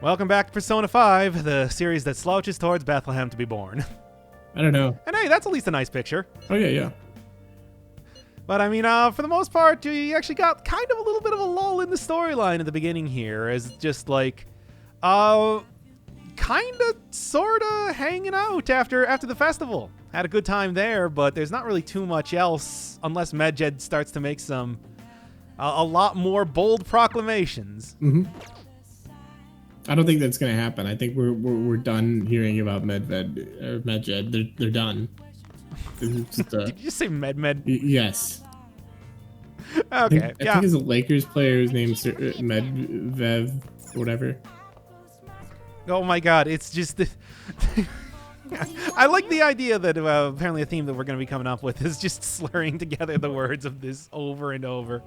Welcome back to Persona 5, the series that slouches towards Bethlehem to be born. I don't know. And hey, that's at least a nice picture. Oh, yeah. But I mean, for the most part, you actually got kind of a little bit of a lull in the storyline at the beginning here, as just like, kind of, sort of hanging out after the festival. Had a good time there, but there's not really too much else unless Medjed starts to make some, a lot more bold proclamations. Mm-hmm. I don't think that's gonna happen. I think we're done hearing about Medjed. They're done. Did you just say Med? Yes. Okay. I think it's a Lakers player whose name's Medvedev, whatever. Oh my God! It's just. I like the idea that apparently a theme that we're going to be coming up with is just slurring together the words of this over and over.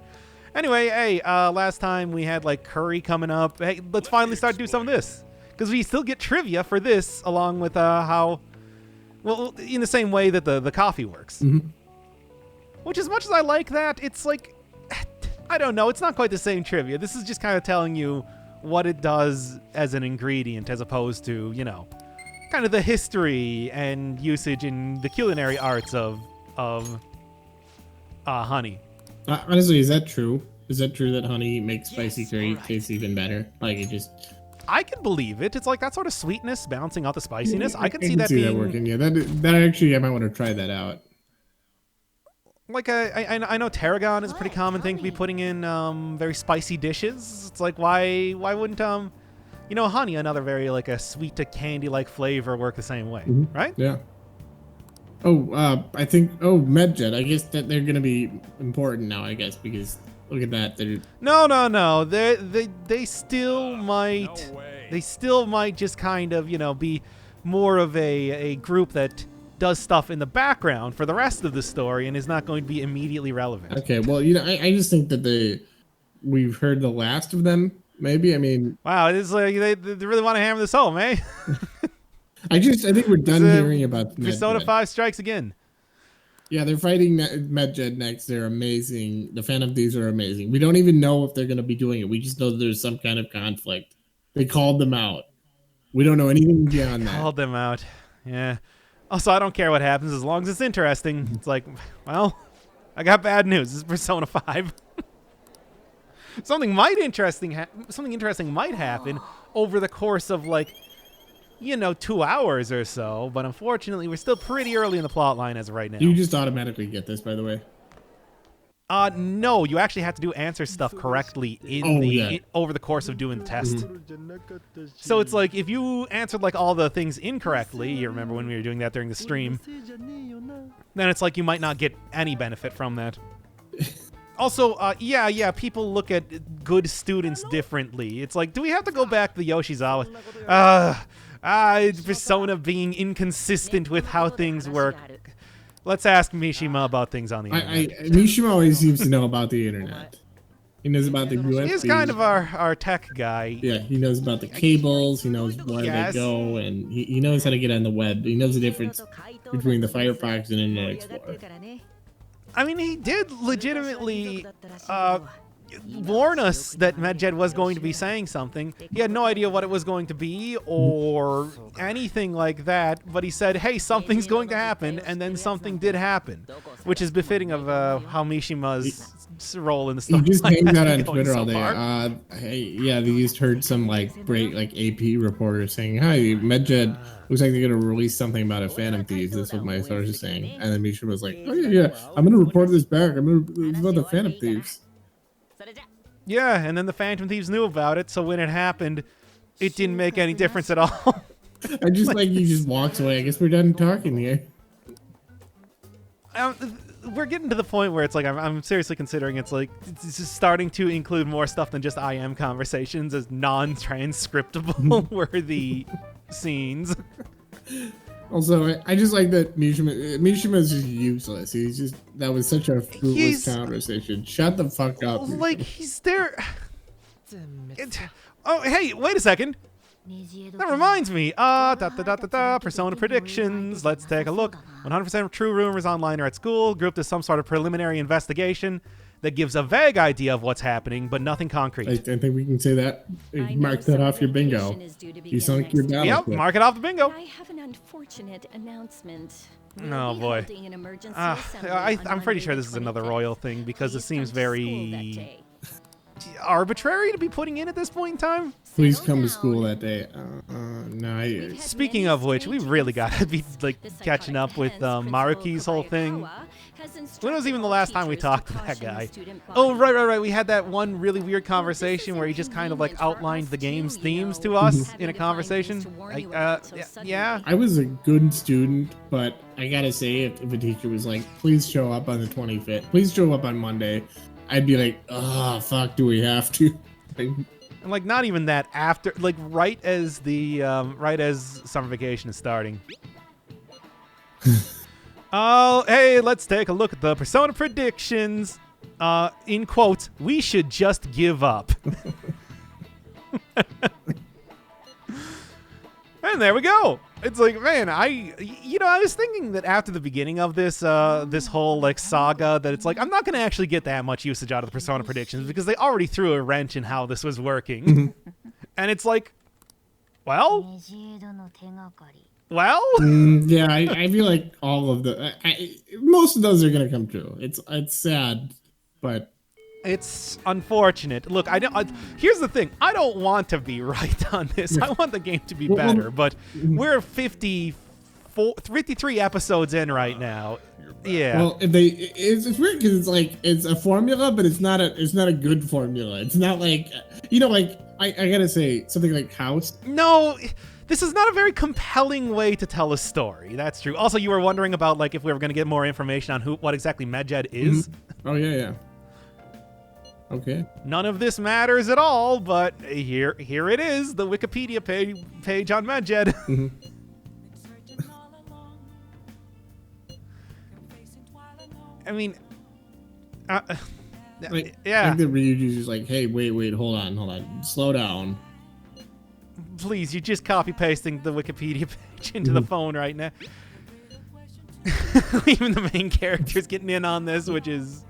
Anyway, hey, last time we had like curry coming up. Hey, let's finally start to do some of this, because we still get trivia for this, along with how, well, in the same way that the coffee works. Mm-hmm. Which, as much as I like that, it's like, I don't know, it's not quite the same trivia. This is just kind of telling you what it does as an ingredient, as opposed to, you know, kind of the history and usage in the culinary arts of honey. Honestly, is that true? Is that true that honey makes spicy curry taste even better? Like it just... I can believe it. It's like that sort of sweetness balancing out the spiciness. Yeah, I can see that being... that working. Yeah, that actually, I might want to try that out. Like, I know tarragon is a pretty common thing to be putting in very spicy dishes. It's like, why wouldn't, you know, honey, another very, like, a sweet to candy-like flavor, work the same way, right? Yeah. Oh, I think, Medjed. I guess that they're going to be important now, I guess, because look at that. They're... No. They still might... They still might just kind of, you know, be more of a group that does stuff in the background for the rest of the story and is not going to be immediately relevant. Okay, well, you know, I just think that we've heard the last of them, maybe. I mean... Wow, it's like they really want to hammer this home, eh? I think we're done hearing about Persona 5 strikes again. Yeah, they're fighting Medjed next. They're amazing. The Phantom Thieves are amazing. We don't even know if they're going to be doing it. We just know that there's some kind of conflict. They called them out. We don't know anything beyond that. Called them out. Yeah. Also, I don't care what happens as long as it's interesting. It's like, well, I got bad news. This is Persona 5. Something interesting might happen over the course of, like, you know, 2 hours or so, but unfortunately, we're still pretty early in the plot line as of right now. You just automatically get this, by the way. No, you actually have to do answer stuff correctly over the course of doing the test. Mm-hmm. So it's like, if you answered like all the things incorrectly, you remember when we were doing that during the stream, then it's like you might not get any benefit from that. Also, yeah, people look at good students differently. It's like, do we have to go back to the Yoshizawa? Persona being inconsistent with how things work. Let's ask Mishima about things on the internet. Mishima always seems to know about the internet. He knows about the USB. He's kind of our tech guy. Yeah, he knows about the cables. He knows where they go, and he knows how to get on the web. He knows the difference between the Firefox and Internet Explorer. I mean, he did legitimately warn us that Medjed was going to be saying something. He had no idea what it was going to be or anything like that, but he said, hey, something's going to happen, and then something did happen, which is befitting of how Mishima's role in the story. He just hangs out on Twitter all day. Hey, yeah, they just heard some like AP reporter saying, hi, Medjed looks like they're going to release something about a Phantom Thieves. That's what my source is saying. And then Mishima was like, oh, yeah, I'm going to report this back. It's about the Phantom Thieves. Yeah, and then the Phantom Thieves knew about it, so when it happened, it didn't make any difference at all. I just like he just walks away. I guess we're done talking here. We're getting to the point where it's like I'm seriously considering it's just starting to include more stuff than just IM conversations as non-transcriptable worthy scenes. Also, I just like that Mishima is just useless. That was such a fruitless conversation. Shut the fuck up. Like, he's there. Oh, hey, wait a second. That reminds me. Persona predictions. Let's take a look. 100% of true rumors online are at school, grouped as some sort of preliminary investigation. that gives a vague idea of what's happening, but nothing concrete. I think we can say that. Mark that off your bingo. You sunk your battle. Yep, mark it off the bingo. I have an unfortunate announcement. Oh boy. I'm pretty sure this is another royal thing because it seems very arbitrary to be putting in at this point in time. Please come to school that day. No. Speaking of which, we really got to be like catching up with Maruki's whole thing. When was even the last time we talked to that guy? Oh, right. We had that one really weird conversation where he just kind of like outlined the game's themes to us in a conversation. Yeah. I was a good student, but I gotta say, if a teacher was like, please show up on the 25th, please show up on Monday, I'd be like, oh, fuck, do we have to? And like, not even that, after, like, right as summer vacation is starting. Oh, hey, let's take a look at the Persona predictions. In quotes, we should just give up. And there we go. It's like, man, I was thinking that after the beginning of this this whole like saga, that it's like I'm not gonna actually get that much usage out of the Persona predictions because they already threw a wrench in how this was working. And it's like, well, yeah, I feel like all of most of those are gonna come true. It's sad, but it's unfortunate. Look, here's the thing. I don't want to be right on this. I want the game to be better, but we're 53 episodes in right now. Yeah. Well, it's weird because it's like it's a formula, but it's not a good formula. It's not like like I gotta say something like House. No. This is not a very compelling way to tell a story. That's true. Also, you were wondering about like if we were going to get more information on what exactly Medjed is. Oh yeah. Okay. None of this matters at all, but here it is, the Wikipedia page on Medjed. I mean, yeah. I think the Ryuji's just like, hey, wait, hold on, slow down. Please, you're just copy-pasting the Wikipedia page into the phone right now. Even the main character's getting in on this, which is...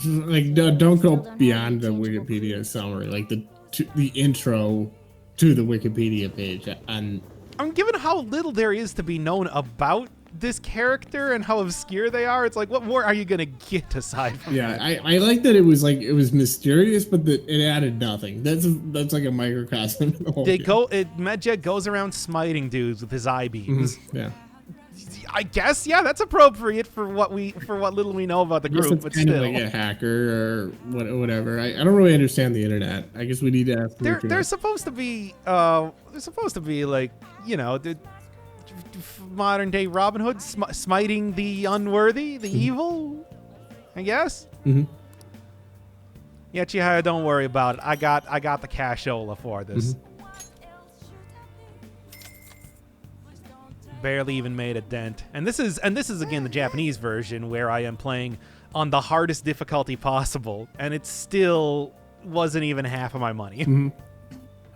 Like, don't go beyond the Wikipedia summary, like the intro to the Wikipedia page. And given how little there is to be known about this character and how obscure they are, it's like, what more are you gonna get aside from that? I like that it was mysterious, but that it added nothing. That's like a microcosm of the whole game. Medjed goes around smiting dudes with his eye beams. Yeah. I guess, yeah, that's appropriate for what little we know about the group, but kind still. Of like a hacker or whatever. I don't really understand the internet. I guess we need to ask. They're supposed to be like, the modern day Robin Hood, smiting the unworthy, the evil, I guess. Yeah, Chihaya, don't worry about it. I got the cashola for this. Barely even made a dent. And this is again the Japanese version where I am playing on the hardest difficulty possible, and it still wasn't even half of my money.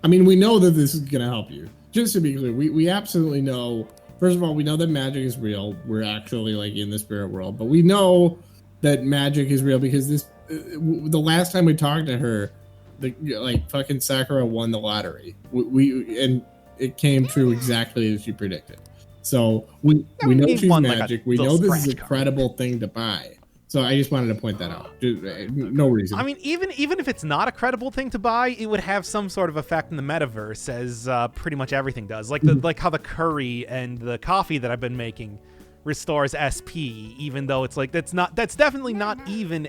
I mean, we know that this is gonna help you. Just to be clear, we absolutely know. First of all, we know that magic is real. We're actually like in the spirit world, but we know that magic is real because the last time we talked to her, fucking Sakura won the lottery. And it came true exactly as she predicted. So we know she's magic. We know this is a credible thing to buy. So I just wanted to point that out. No reason. I mean, even if it's not a credible thing to buy, it would have some sort of effect in the metaverse, as pretty much everything does. Like how the curry and the coffee that I've been making restores SP, even though it's like that's definitely not even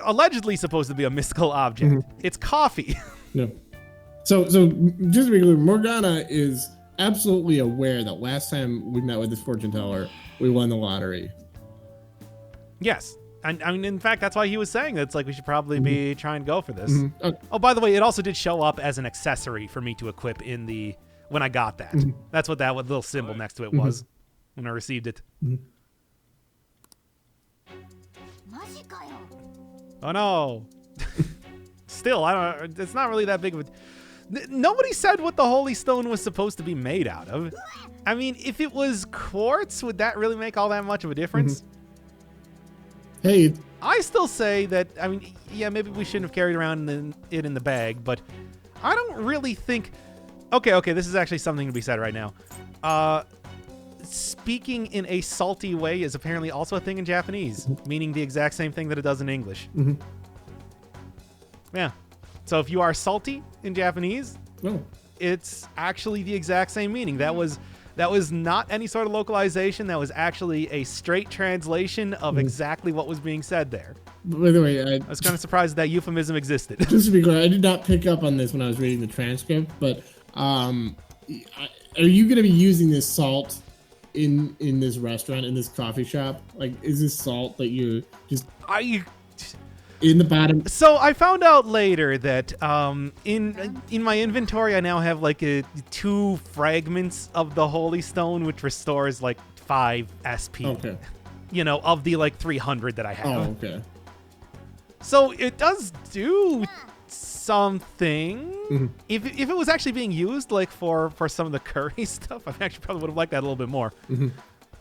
allegedly supposed to be a mystical object. It's coffee. No. So just to be clear, Morgana is absolutely aware that last time we met with this fortune teller, we won the lottery. Yes. And I mean, in fact, that's why he was saying that it's like we should probably be trying to go for this. Okay. Oh, by the way, it also did show up as an accessory for me to equip when I got that. That's what that little symbol next to it was when I received it. Oh no. Still, it's not really that big of a... Nobody said what the Holy Stone was supposed to be made out of. I mean, if it was quartz, would that really make all that much of a difference? Hey, I still say that, I mean, yeah, maybe we shouldn't have carried around it in the bag, but I don't really think... Okay, this is actually something to be said right now. Speaking in a salty way is apparently also a thing in Japanese, meaning the exact same thing that it does in English. Mm-hmm. Yeah. So if you are salty in Japanese, it's actually the exact same meaning. That was not any sort of localization. That was actually a straight translation of exactly what was being said there. By the way, I was kind of surprised that euphemism existed. Just to be clear, I did not pick up on this when I was reading the transcript, but are you going to be using this salt in this restaurant, in this coffee shop? Like, is this salt that you're just in the bottom? So I found out later that in my inventory I now have like 2 fragments of the Holy Stone, which restores like 5 SP. Okay. You know, of the like 300 that I have. Oh, okay. So it does do something. If it was actually being used like for some of the curry stuff, I actually probably would have liked that a little bit more.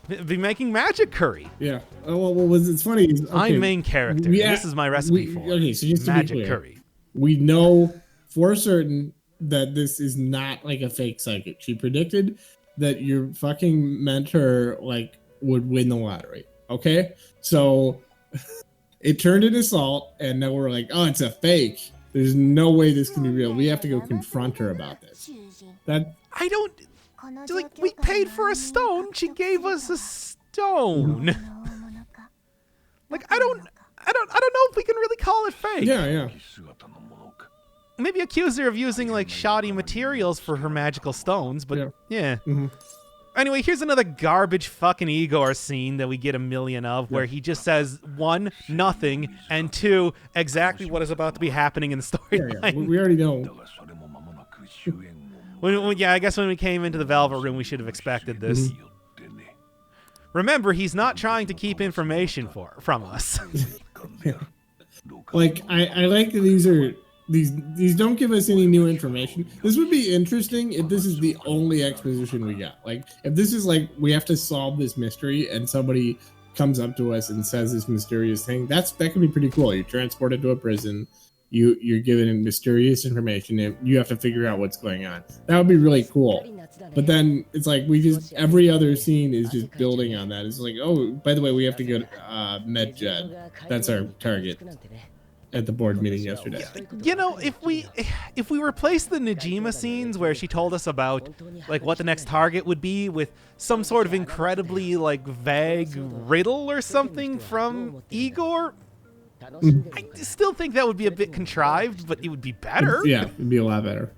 Be making magic curry. Yeah. Oh, well, it's funny. Okay, I'm main character. This is my recipe for okay, so just magic to be clear, curry. We know for certain that this is not like a fake psychic. She predicted that your fucking mentor like would win the lottery. Okay, so it turned into salt, and now we're like, oh, it's a fake. There's no way this can be real. We have to go confront her about this. That I don't like. We paid for a stone. She gave us a stone. Like I don't know if we can really call it fake. yeah. Maybe accuse her of using like shoddy materials for her magical stones, but yeah. Anyway, here's another garbage fucking Igor scene that we get a million of, where he just says 1, nothing, and 2, exactly what is about to be happening in the storyline. We already know. I guess when we came into the Velvet Room, we should have expected this. Remember, he's not trying to keep information from us. Like, I like that these don't give us any new information. This would be interesting if this is the only exposition we got. Like, if this is like, we have to solve this mystery and somebody comes up to us and says this mysterious thing, that could be pretty cool. You're transported to a prison, you're given mysterious information, and you have to figure out what's going on. That would be really cool. But then it's like every other scene is just building on that. It's like, oh, by the way, we have to go to MedJed. That's our target. At the board meeting yesterday. You know, if we replace the Najima scenes where she told us about like what the next target would be with some sort of incredibly like vague riddle or something from Igor, I still think that would be a bit contrived, but it would be better. Yeah, it'd be a lot better.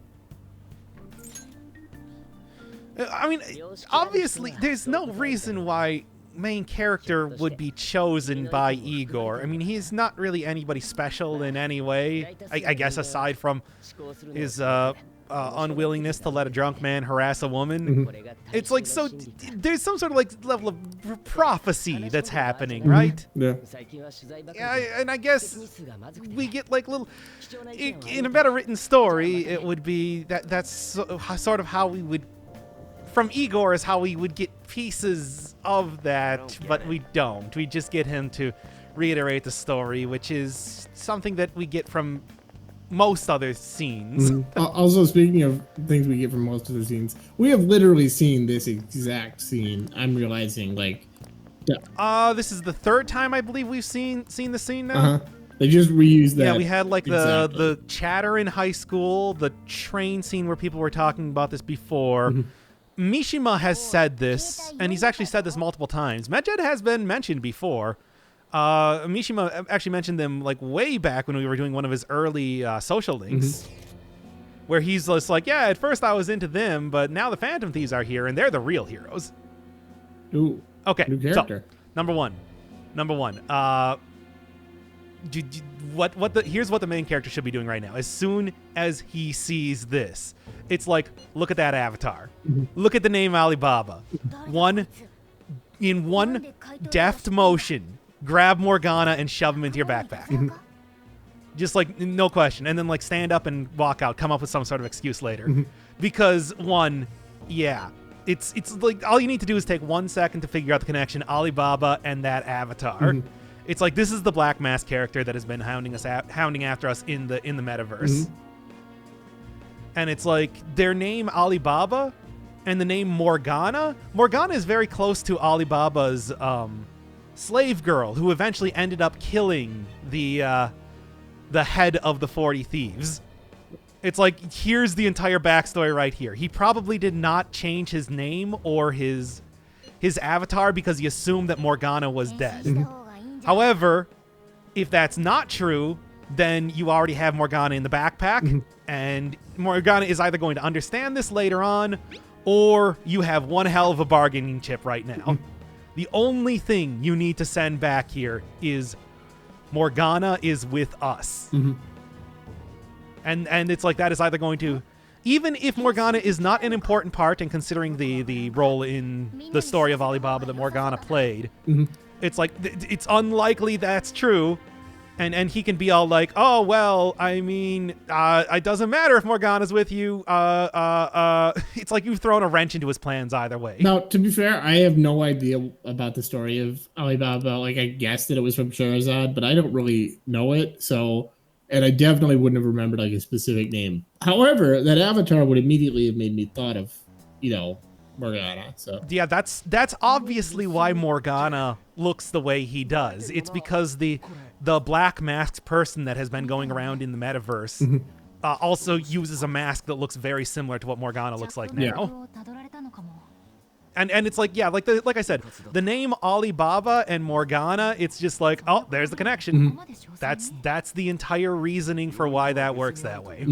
I mean, obviously, there's no reason why main character would be chosen by Igor. I mean, he's not really anybody special in any way, I guess, aside from his unwillingness to let a drunk man harass a woman. It's like, so there's some sort of like level of prophecy that's happening, right? Yeah. And I guess we get like little, in a better written story, it would be that's sort of how we would, from Igor is how we would get pieces of that, but we don't. We just get him to reiterate the story, which is something that we get from most other scenes. Also, speaking of things we get from most other scenes, we have literally seen this exact scene. I'm realizing, like, this is the 3rd time I believe we've seen the scene now. They just reused that. Yeah, we had like the chatter in high school, the train scene where people were talking about this before. Mishima has said this, and he's actually said this multiple times. MedJed has been mentioned before. Mishima actually mentioned them like way back when we were doing one of his early social links, where he's just like, yeah, at first I was into them, but now the Phantom Thieves are here, and they're the real heroes. Ooh. Okay, New character. So, number one. Here's what the main character should be doing right now. As soon as he sees this, it's like, look at that avatar. Look at the name Alibaba. In one deft motion, grab Morgana and shove him into your backpack. Just like, no question. And then like stand up and walk out, come up with some sort of excuse later. Because it's like all you need to do is take 1 second to figure out the connection, Alibaba and that avatar. It's like, this is the Black Mask character that has been hounding after us in the metaverse. And it's like, their name Alibaba and the name Morgana. Morgana is very close to Alibaba's slave girl, who eventually ended up killing the head of the 40 Thieves. It's like, here's the entire backstory right here. He probably did not change his name or his avatar because he assumed that Morgana was dead. However, if that's not true, then you already have Morgana in the backpack, and Morgana is either going to understand this later on, or you have one hell of a bargaining chip right now. The only thing you need to send back here is Morgana is with us. And it's like, that is either going to, even if Morgana is not an important part, and considering the role in the story of Alibaba that Morgana played, it's like, it's unlikely that's true. And he can be all like, oh, well, I mean, it doesn't matter if Morgana's with you. It's like you've thrown a wrench into his plans either way. Now, to be fair, I have no idea about the story of Alibaba. Like, I guessed that it was from Sherazade, but I don't really know it. So, and I definitely wouldn't have remembered like a specific name. However, that avatar would immediately have made me thought of, Morgana. So yeah, that's obviously why Morgana looks the way he does. It's because the black masked person that has been going around in the metaverse also uses a mask that looks very similar to what Morgana looks like now. And it's like, yeah, like I said, the name Alibaba and Morgana, it's just like, oh, there's the connection. That's the entire reasoning for why that works that way.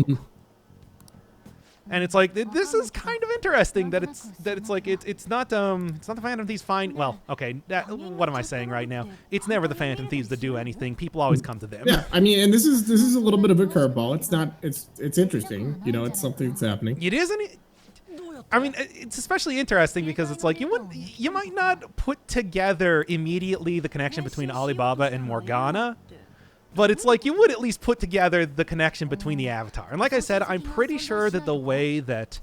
And it's like, this is kind of interesting that it's like, it's not the Phantom Thieves find, well, okay, what am I saying right now? It's never the Phantom Thieves that do anything. People always come to them. Yeah, I mean, and this is a little bit of a curveball. It's interesting, it's something that's happening. It isn't. I mean, it's especially interesting because it's like, you might not put together immediately the connection between Alibaba and Morgana, but it's like you would at least put together the connection between the avatar. And like I said, I'm pretty sure that the way that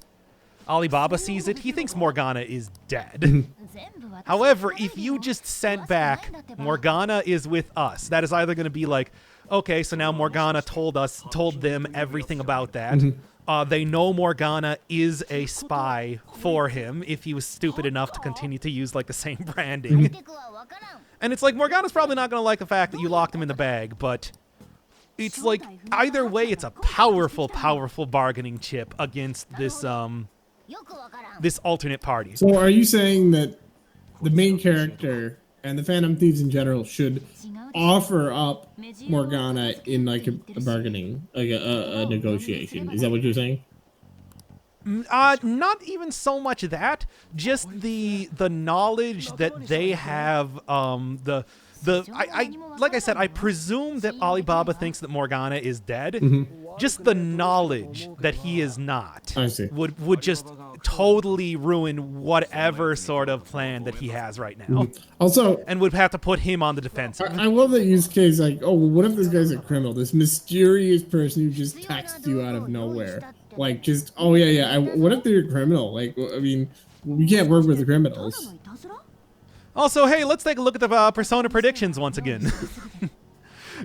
Alibaba sees it, he thinks Morgana is dead. However, if you just sent back Morgana is with us, that is either going to be like, okay, so now Morgana told them everything about that. They know Morgana is a spy for him if he was stupid enough to continue to use like the same branding. And it's like, Morgana's probably not going to like the fact that you locked him in the bag, but it's like, either way, it's a powerful, powerful bargaining chip against this this alternate party. So are you saying that the main character and the Phantom Thieves in general should offer up Morgana in like a bargaining, like a negotiation? Is that what you're saying? Not even so much that, just the knowledge that they have. Like I said, I presume that Alibaba thinks that Morgana is dead. Just the knowledge that he is not would just totally ruin whatever sort of plan that he has right now. Also, and would have to put him on the defensive. I love that use case, like, oh, well, what if this guy's a criminal? This mysterious person who just texts you out of nowhere. Like, just, oh, yeah, what if they're a criminal? Like, I mean, we can't work with the criminals. Also, hey, let's take a look at the Persona predictions once again.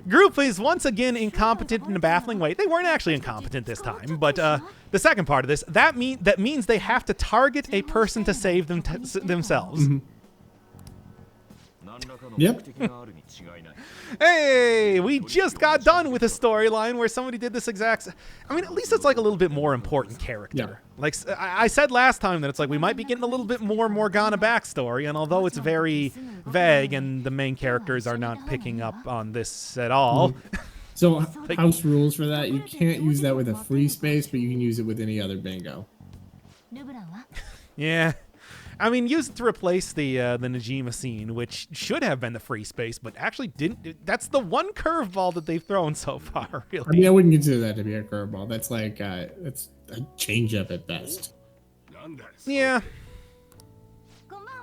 Group is once again incompetent in a baffling way. They weren't actually incompetent this time, but the second part of this, that means they have to target a person to save themselves. Yep. Hey, we just got done with a storyline where somebody did this exact... I mean, at least it's like a little bit more important character. Yeah. Like I said last time that it's like we might be getting a little bit more Morgana backstory, and although it's very vague and the main characters are not picking up on this at all... So, house rules for that, you can't use that with a free space, but you can use it with any other bingo. Yeah. I mean, use it to replace the Najima scene, which should have been the free space, but actually didn't. That's the one curveball that they've thrown so far, really. I mean, I wouldn't consider that to be a curveball. That's like, that's a change-up at best. Yeah.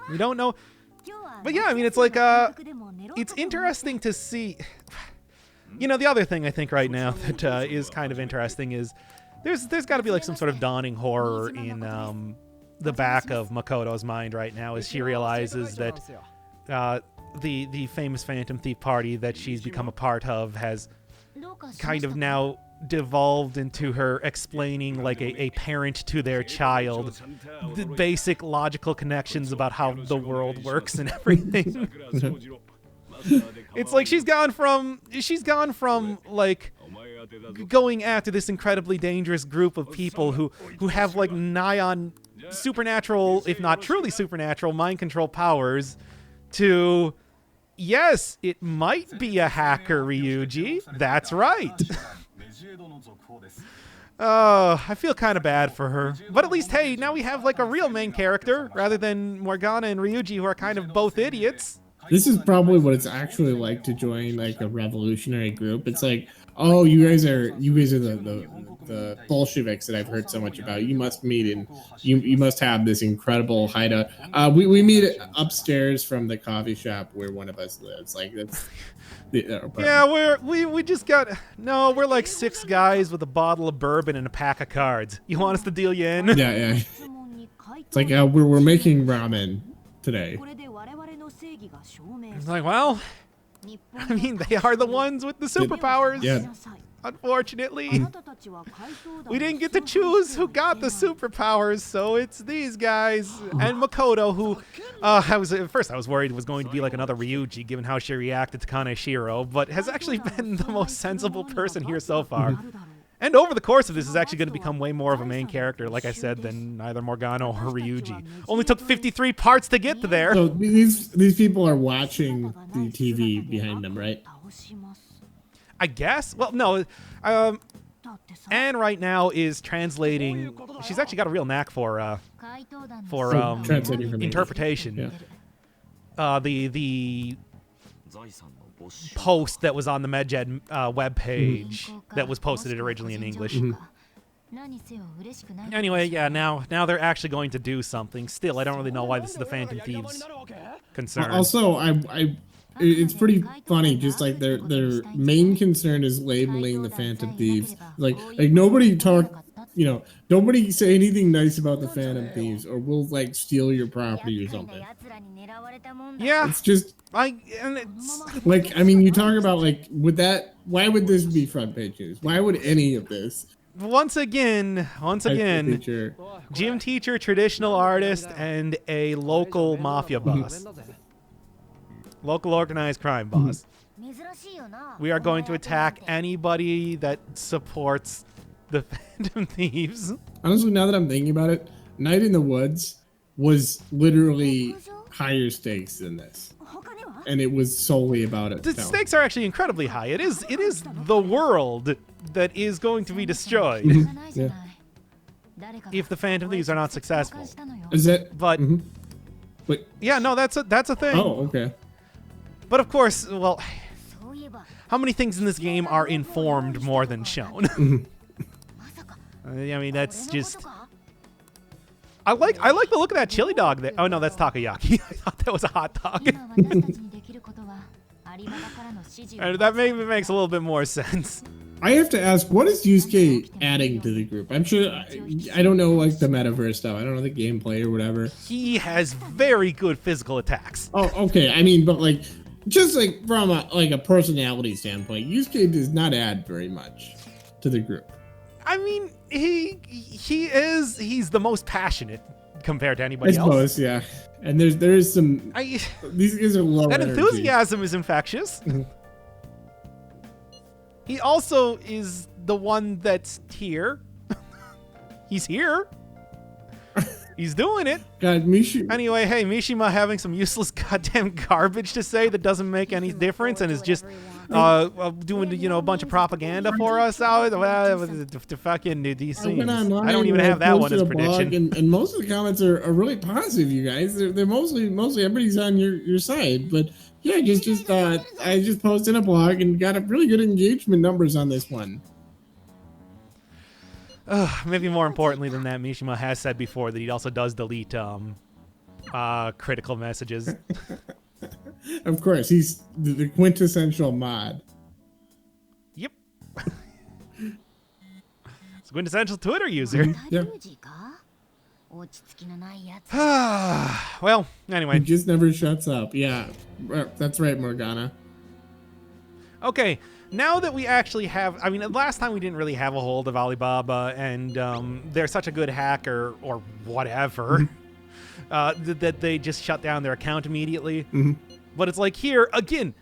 We don't know. But yeah, I mean, it's like, it's interesting to see. You know, the other thing I think right now that is kind of interesting is there's got to be like some sort of dawning horror in the back of Makoto's mind right now as she realizes that the famous Phantom Thief party that she's become a part of has kind of now devolved into her explaining like a parent to their child the basic logical connections about how the world works and everything. It's like she's gone from like going after this incredibly dangerous group of people who have like nigh on supernatural, if not truly supernatural, mind control powers, to yes, it might be a hacker, Ryuji. That's right. I feel kind of bad for her. But at least, hey, now we have like a real main character rather than Morgana and Ryuji, who are kind of both idiots. This is probably what it's actually like to join like a revolutionary group. It's like, oh, you guys are the Bolsheviks that I've heard so much about. You must meet and you must have this incredible hideout. We meet upstairs from the coffee shop where one of us lives. Like that's yeah, we just got we're like 6 guys with a bottle of bourbon and a pack of cards. You want us to deal you in? Yeah. It's like we're making ramen today. It's like, well, I mean, they are the ones with the superpowers. Yeah. Unfortunately, we didn't get to choose who got the superpowers, so it's these guys and Makoto, who at first I was worried was going to be like another Ryuji, given how she reacted to Kaneshiro, but has actually been the most sensible person here so far. And over the course of this is actually going to become way more of a main character, like I said, than either Morgana or Ryuji. Only took 53 parts to get to there. So these people are watching the TV behind them, right? I guess. Well, no. Anne right now is translating. She's actually got a real knack for interpretation. Yeah. The post that was on the MedJed webpage that was posted originally in English. Anyway, yeah, now they're actually going to do something. Still, I don't really know why this is the Phantom Thieves concern. Also, it's pretty funny. Just like their main concern is labeling the Phantom Thieves. Like nobody talk. Nobody say anything nice about the Phantom Thieves, or we'll like steal your property or something. Yeah, it's just it's like, I mean, you talk about like, why would this be front pages? Why would any of this? Once again, gym teacher, traditional artist, and a local mafia boss. Local organized crime boss. We are going to attack anybody that supports the Phantom Thieves. Honestly, now that I'm thinking about it, Night in the Woods was literally higher stakes than this. And it was solely about it. The stakes are actually incredibly high. It is the world that is going to be destroyed Yeah. if the Phantom Thieves are not successful. Is that? But Wait. yeah, no, that's a thing. Oh, okay. But of course, well, how many things in this game are informed more than shown? I mean, that's just. I like the look of that chili dog there. Oh no, that's takoyaki. I thought that was a hot dog. And that maybe makes a little bit more sense. I have to ask, what is Yusuke adding to the group? I'm sure I don't know like the metaverse stuff. I don't know the gameplay or whatever. He has very good physical attacks. Oh, okay. I mean, but like, just like from a personality standpoint, Yusuke does not add very much to the group. I mean, he's the most passionate compared to anybody else. I suppose, yeah. And there is some. These guys are low. That energy. Enthusiasm is infectious. He also is the one that's here. He's here. He's doing it. God, Anyway, hey, Mishima having some useless goddamn garbage to say that doesn't make any difference and is just doing a bunch of propaganda for us out to fucking do these scenes. I don't even have that one as prediction. And most of the comments are really positive, you guys. They're mostly everybody's on your side. But yeah, I just posted a blog and got a really good engagement numbers on this one. Maybe more importantly than that, Mishima has said before that he also does delete critical messages. Of course, he's the quintessential mod. Yep. It's a quintessential Twitter user. Yeah. Well, He anyway. just never shuts up. Yeah, that's right, Morgana. Okay, now that we actually have, I mean, last time we didn't really have a hold of Alibaba, and they're such a good hacker or whatever that they just shut down their account immediately. But it's like here, again,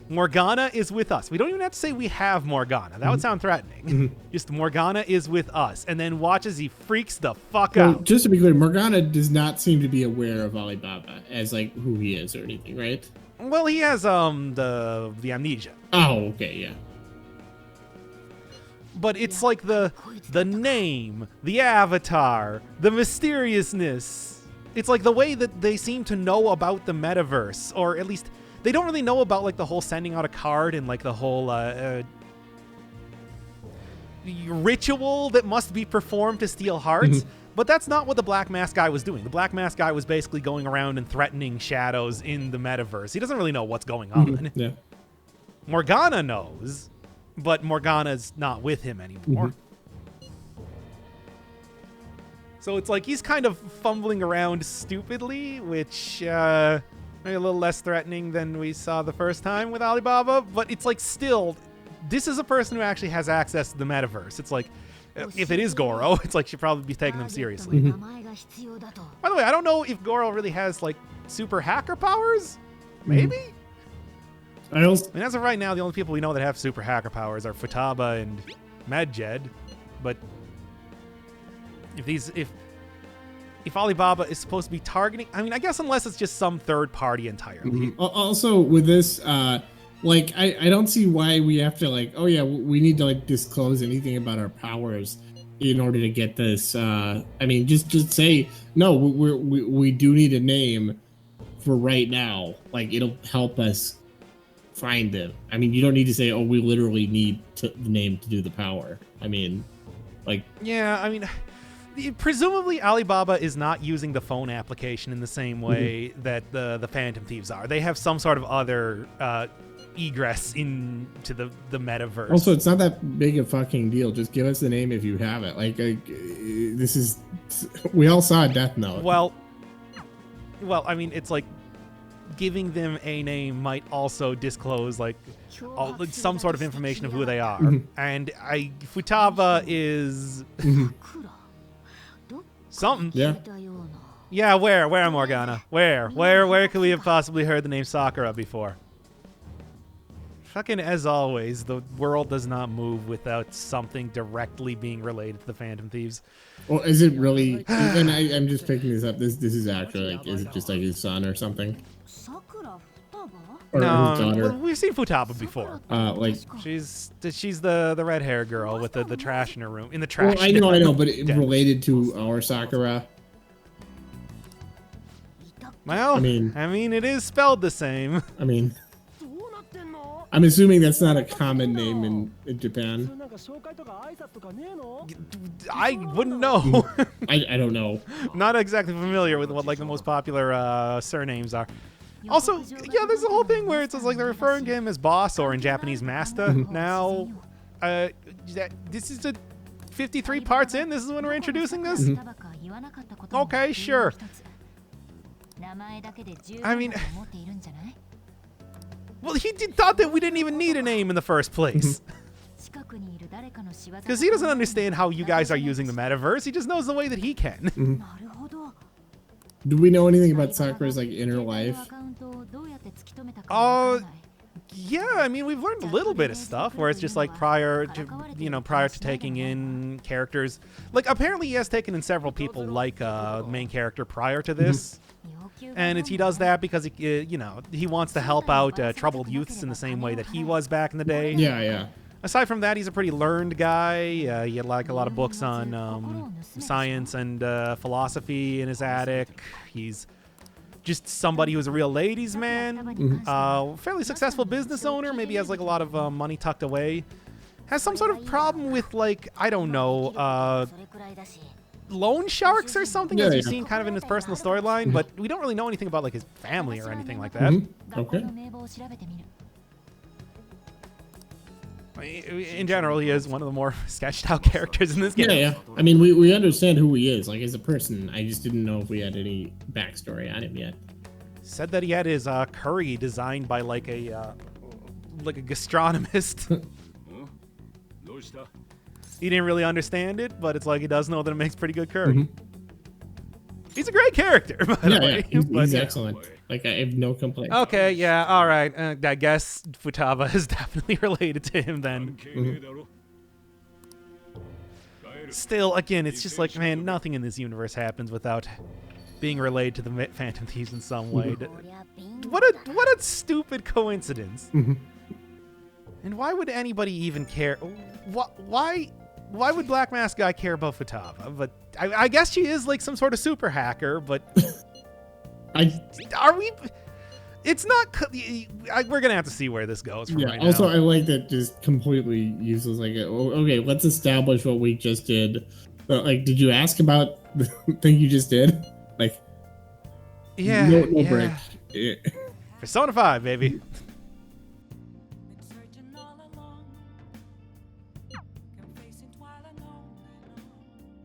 Morgana is with us. We don't even have to say we have Morgana. That would sound threatening. Just Morgana is with us. And then watch as he freaks the fuck out. Just to be clear, Morgana does not seem to be aware of Alibaba as like who he is or anything, right? Well, he has the amnesia. Oh, okay, yeah. But it's like the name, the avatar, the mysteriousness. It's like the way that they seem to know about the metaverse, or at least they don't really know about like the whole sending out a card and like the whole ritual that must be performed to steal hearts. But that's not what the Black Mask guy was doing. The Black Mask guy was basically going around and threatening shadows in the metaverse. He doesn't really know what's going on. Yeah. Morgana knows, but Morgana's not with him anymore. So it's like he's kind of fumbling around stupidly, which maybe a little less threatening than we saw the first time with Alibaba. But it's like still, this is a person who actually has access to the metaverse. It's like, if it is Goro, it's like she'd probably be taking them seriously. By the way, I don't know if Goro really has like super hacker powers. Maybe? I mean, as of right now, the only people we know that have super hacker powers are Futaba and Medjed. But if Alibaba is supposed to be targeting, I mean, I guess unless it's just some third party entirely. Also, with this, like, I don't see why we have to, like, oh, yeah, we need to, like, disclose anything about our powers in order to get this. I mean, just say, no, we do need a name for right now. Like, it'll help us find them. I mean, you don't need to say, oh, we literally need the name to do the power. I mean, like... Yeah, I mean... Presumably, Alibaba is not using the phone application in the same way that the Phantom Thieves are. They have some sort of other egress into the metaverse. Also, it's not that big a fucking deal. Just give us the name if you have it. Like this is... We all saw Death Note. Well, I mean, it's like giving them a name might also disclose like some sort of information of who they are. And Futaba is... Something. Yeah. Yeah, where Morgana? Where could we have possibly heard the name Sakura before? Fucking as always, the world does not move without something directly being related to the Phantom Thieves. Well, is it really? And I'm just picking this up. This is actually like, is it just like his son or something? Or no, his daughter? Well, we've seen Futaba before. Like she's the red hair girl with the trash in her room. In the trash. Well, I know, but it related to our Sakura. Well, I mean, it is spelled the same. I mean, I'm assuming that's not a common name in Japan. I wouldn't know. I don't know. Not exactly familiar with what like the most popular surnames are. Also, yeah, there's a whole thing where it's like they're referring to him as boss or in Japanese master. Now, this is 53 parts in. This is when we're introducing this. Okay, sure. I mean, well, he thought that we didn't even need a name in the first place. Because he doesn't understand how you guys are using the metaverse. He just knows the way that he can. Do we know anything about Sakura's like inner life? Yeah, I mean, we've learned a little bit of stuff where it's just like prior to taking in characters. Like apparently he has taken in several people like main character prior to this. And he does that because he wants to help out troubled youths in the same way that he was back in the day. Yeah. Aside from that, he's a pretty learned guy. He had like a lot of books on science and philosophy in his attic. He's just somebody who's a real ladies' man. Fairly successful business owner. Maybe has like a lot of money tucked away. Has some sort of problem with like, I don't know, loan sharks or something, as we've seen kind of in his personal storyline. But we don't really know anything about like his family or anything like that. Okay. In general, he is one of the more sketched out characters in this game. Yeah. I mean, we understand who he is, like as a person. I just didn't know if we had any backstory on him yet. Said that he had his curry designed by like a gastronomist. He didn't really understand it, but it's like he does know that it makes pretty good curry. Mm-hmm. He's a great character, by the way. He's excellent. Like, I have no complaints. Okay, yeah, all right. I guess Futaba is definitely related to him then. Mm-hmm. Still, again, it's just like, man, nothing in this universe happens without being related to the Phantom Thieves in some way. What a stupid coincidence. Mm-hmm. And why would anybody even care? Why would Black Mask Guy care about Futaba? But I guess she is like some sort of super hacker, but are we? It's not. We're gonna have to see where this goes from right also, now. I like that just completely useless. Like, okay, let's establish what we just did. But, like, did you ask about the thing you just did? Like, Yeah, no yeah. break. Yeah. Persona 5, baby.